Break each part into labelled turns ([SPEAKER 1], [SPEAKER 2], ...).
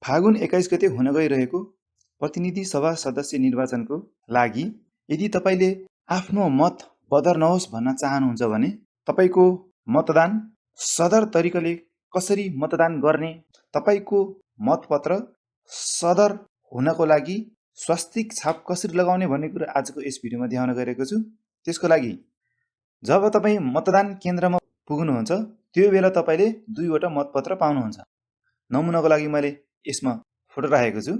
[SPEAKER 1] फागुन 21 गते हुन गइरहेको प्रतिनिधि सभा सदस्य निर्वाचनको लागि यदि तपाईँले आफ्नो मत बदल्नुहोस् भन्न चाहनुहुन्छ भने तपाईँको मतदान सदर तरिकाले कसरी मतदान गर्ने, तपाईँको मतपत्र सदर हुनको लागि स्वास्तिक छाप कसरी लगाउने भन्ने कुरा आजको यस भिडियोमा देखाउन गइरहेको छु। त्यसको लागि जब तपाईँ मतदान केन्द्रमा पुग्नुहुन्छ त्यो बेला तपाईँले दुईवटा मतपत्र पाउनुहुन्छ। नमुनाको लागि मैले यसमा फोटो राखेको छु।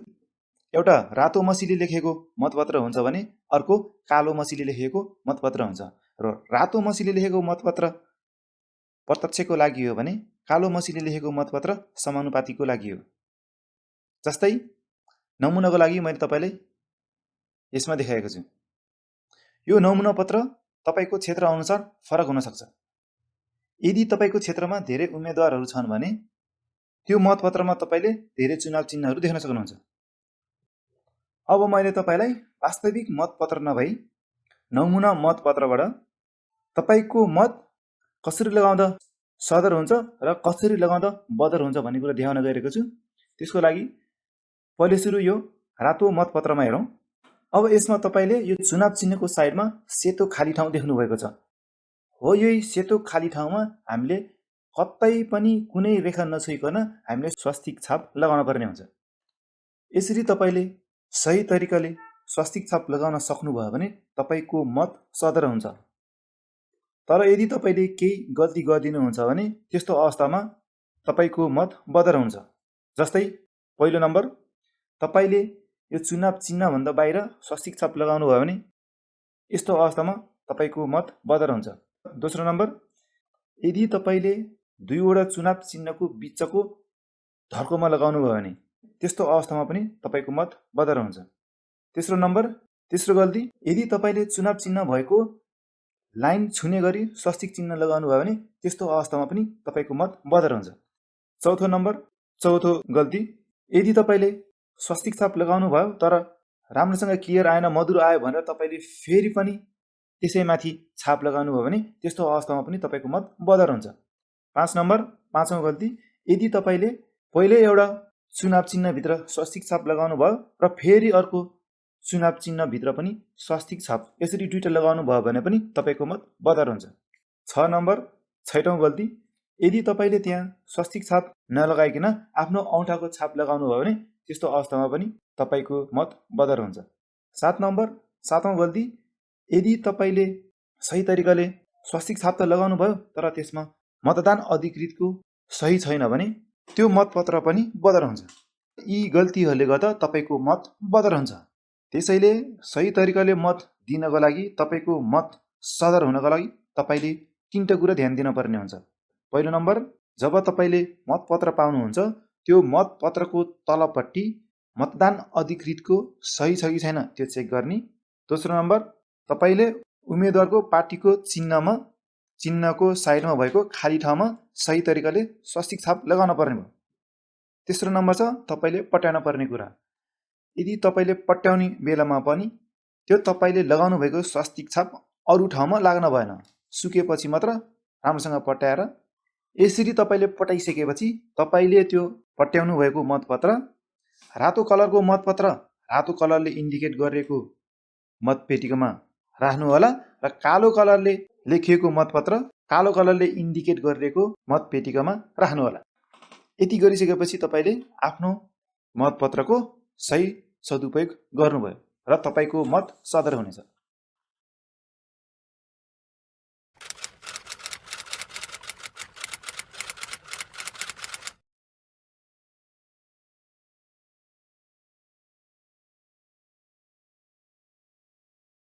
[SPEAKER 1] एउटा रातो मसीले लेखेको मतपत्र हुन्छ भने अर्को कालो मसीले लेखेको मतपत्र हुन्छ र रातो मसीले लेखेको मतपत्र प्रत्यक्षको लागि हो भने कालो मसीले लेखेको मतपत्र समानुपातिको लागि हो। जस्तै नमुनाको लागि मैले तपाईलाई यसमा देखाएको छु। यो नमुना पत्र तपाईको क्षेत्र अनुसार फरक हुन सक्छ। यदि तपाईको क्षेत्रमा धेरै उम्मेदवारहरू छन् भने त्यो मतपत्रमा तपाईले धेरै चुनाव चिन्हहरू देख्न सक्नुहुन्छ। अब मैले तपाईलाई वास्तविक मतपत्र नभई नमुना मतपत्रबाट तपाईको मत कसरी लगाउँदा सदर हुन्छ र कसरी लगाउँदा बदर हुन्छ भन्ने कुरा देखाउन गइरहेको छु। त्यसको लागि पहिले सुरु यो रातो मतपत्रमा हेरौँ। अब यसमा तपाईले यो चुनाव चिन्हको साइडमा सेतो खाली ठाउँ देख्नु भएको छ। हो, यही सेतो खाली ठाउँमा हामीले कतै पनि कुनै रेखा नछुइकन हामीले स्वास्तिक छाप लगाउन पर्ने हुन्छ। यसरी तपाईले सही तरिकाले स्वास्तिक छाप लगाउन सक्नुभयो भने तपाईको मत सदर हुन्छ। तर यदि तपाईले केही गल्ती गरिदिनुहुन्छ भने त्यस्तो अवस्थामा तपाईको मत बदर हुन्छ। जस्तै पहिलो नम्बर, तपाईले यो चुनाव चिन्ह भन्दा बाहिर स्वास्तिक छाप लगाउनु भयो भने यस्तो अवस्थामा तपाईको मत बदर हुन्छ। दोस्रो नम्बर, यदि तपाईले दुईवटा चुनाव चिन्हको बीचको धर्कोमा लगाउनु भयो भने त्यस्तो अवस्थामा पनि तपाईको मत बदर हुन्छ। तेस्रो नम्बर, तेस्रो गल्ती, यदि तपाईले चुनाव चिन्ह भएको लाइन छुने गरी स्वास्तिक चिन्ह लगाउनु भयो भने त्यस्तो अवस्थामा पनि तपाईको मत बदर हुन्छ। चौथो नम्बर, चौथो गल्ती, यदि तपाईले स्वास्तिक छाप लगाउनु भयो तर राम्रोसँग क्लियर आएन, मधुर आयो भनेर तपाईले फेरि पनि त्यसैमाथि छाप लगाउनु भयो भने त्यस्तो अवस्थामा पनि तपाईको मत बदर हुन्छ। 5 नम्बर, पाँचौं गल्ती, यदि तपाईले पहिले एउटा चुनाव चिन्हभित्र स्वास्तिक छाप लगाउनु भयो र फेरि अर्को चुनाव चिन्हभित्र पनि स्वास्तिक छाप यसरी दुईटा लगाउनु भयो भने पनि तपाईको मत बदर हुन्छ। 6 नम्बर, छैटौं गल्ती, यदि तपाईले त्यहाँ स्वास्तिक छाप नलगाइकन आफ्नो औँठाको छाप लगाउनु भयो भने त्यस्तो अवस्थामा पनि तपाईको मत बदर हुन्छ। 7 नम्बर, सातौं गल्ती, यदि तपाईले सही तरिकाले स्वास्तिक छाप त लगाउनु भयो तर त्यसमा मतदान अधिकृतको सही छैन भने त्यो मतपत्र पनि बदर हुन्छ। यी गल्तीहरूले गर्दा तपाईको मत बदर हुन्छ। त्यसैले सही तरिकाले मत दिनको लागि तपाईको मत सदर हुनको लागि तपाईले तीनटा कुरा ध्यान दिन पर्ने हुन्छ। पहिलो नम्बर, जब तपाईले मतपत्र पाउनुहुन्छ त्यो मतपत्रको तलपट्टि मतदान अधिकृतको सही छ कि छैन त्यो चेक गर्ने। दोस्रो नम्बर, तपाईले उम्मेदवारको पार्टीको चिन्हको साइडमा भएको खाली ठाउँमा सही तरिकाले स्वास्तिक छाप लगाउन पर्ने भयो। तेस्रो नम्बर छ तपाईले पट्याउन पर्ने कुरा। यदि तपाईले पट्याउने बेलामा पनि त्यो तपाईले लगाउनु भएको स्वास्तिक छाप अरू ठाउँमा लाग्न भएन, सुकेपछि मात्र राम्रोसँग पट्याएर यसरी तपाईले पटाइसकेपछि तपाईले त्यो पट्याउनु भएको मतपत्र रातो कलरको मतपत्र रातो कलरले इन्डिकेट गरिएको मतपेटिकामा राख्नु होला र कालो कलरले लेखिएको मतपत्र कालो कलरले इन्डिकेट गरिएको मतपेटिकामा राख्नु होला। यति गरिसकेपछि तपाईले आफ्नो मतपत्रको सही सदुपयोग गर्नुभयो र तपाईको मत सदर हुनेछ।